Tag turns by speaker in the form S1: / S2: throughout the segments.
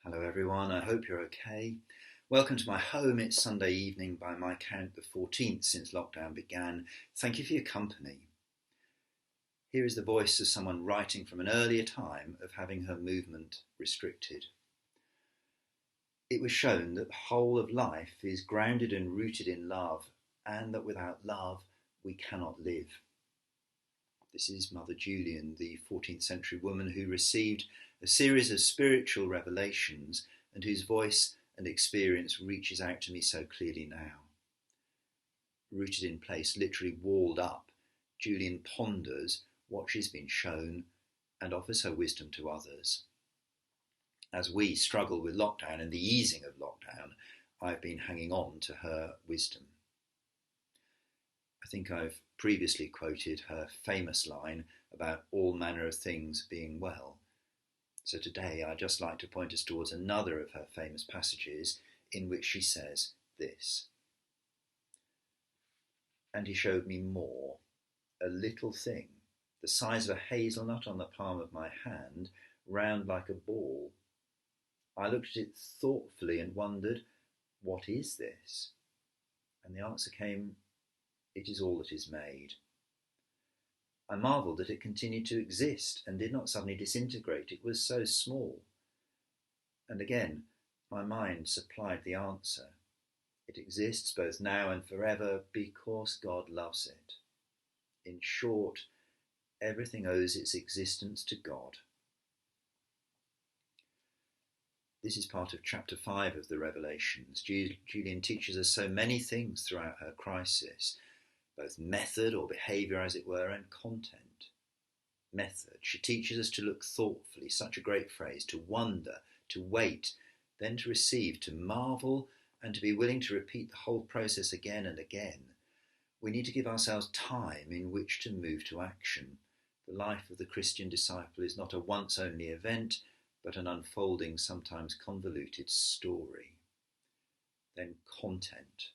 S1: Hello everyone, I hope you're okay. Welcome to my home. It's Sunday evening, by my count the 14th since lockdown began. Thank you for your company. Here is the voice of someone writing from an earlier time of having her movement restricted. It was shown that the whole of life is grounded and rooted in love, and that without love we cannot live. This is Mother Julian, the 14th century woman who received a series of spiritual revelations and whose voice and experience reaches out to me so clearly now. Rooted in place, literally walled up, Julian ponders what she's been shown and offers her wisdom to others. As we struggle with lockdown and the easing of lockdown, I've been hanging on to her wisdom. I think I've previously quoted her famous line about all manner of things being well. So today I'd just like to point us towards another of her famous passages in which she says this. And he showed me more, a little thing, the size of a hazelnut on the palm of my hand, round like a ball. I looked at it thoughtfully and wondered, what is this? And the answer came, it is all that is made. I marvelled that it continued to exist and did not suddenly disintegrate. It was so small. And again, my mind supplied the answer. It exists both now and forever because God loves it. In short, everything owes its existence to God. This is part of chapter 5 of the Revelations. Julian teaches us so many things throughout her crisis, both method or behaviour as it were, and content. Method. She teaches us to look thoughtfully, such a great phrase, to wonder, to wait, then to receive, to marvel, and to be willing to repeat the whole process again and again. We need to give ourselves time in which to move to action. The life of the Christian disciple is not a once-only event, but an unfolding, sometimes convoluted story. Then content.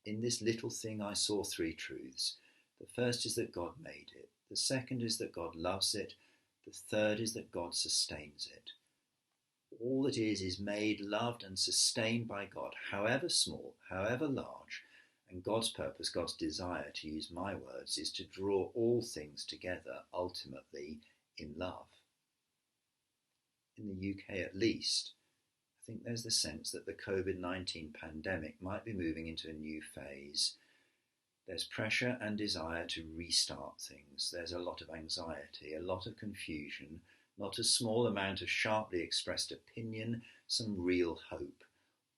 S1: In this little thing I saw three truths. The first is that God made it. The second is that God loves it. The third is that God sustains it. All that is made, loved and sustained by God, however small, however large, and God's purpose, God's desire, to use my words, is to draw all things together, ultimately, in love. In the UK at least, I think there's the sense that the COVID-19 pandemic might be moving into a new phase. There's pressure and desire to restart things. There's a lot of anxiety, a lot of confusion, not a small amount of sharply expressed opinion, some real hope,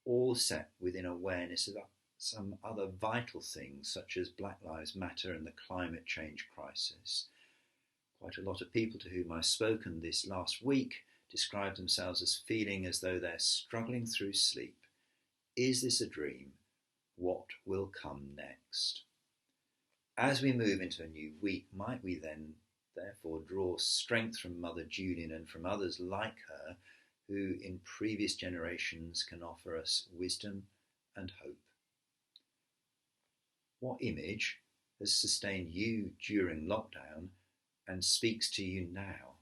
S1: all set within awareness of some other vital things such as Black Lives Matter and the climate change crisis. Quite a lot of people to whom I've spoken this last week describe themselves as feeling as though they're struggling through sleep. Is this a dream? What will come next? As we move into a new week, might we then therefore draw strength from Mother Julian and from others like her who in previous generations can offer us wisdom and hope? What image has sustained you during lockdown and speaks to you now?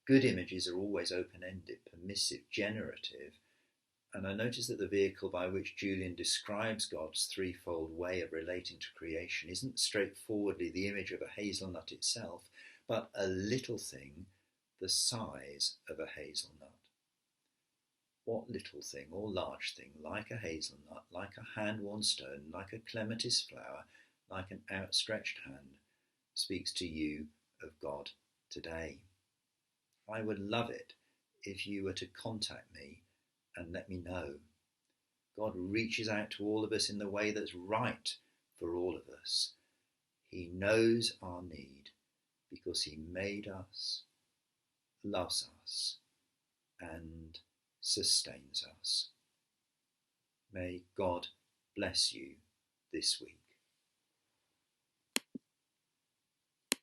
S1: Good images are always open-ended, permissive, generative, and I notice that the vehicle by which Julian describes God's threefold way of relating to creation isn't straightforwardly the image of a hazelnut itself, but a little thing the size of a hazelnut. What little thing or large thing, like a hazelnut, like a hand-worn stone, like a clematis flower, like an outstretched hand, speaks to you of God today? I would love it if you were to contact me and let me know. God reaches out to all of us in the way that's right for all of us. He knows our need because he made us, loves us, and sustains us. May God bless you this week.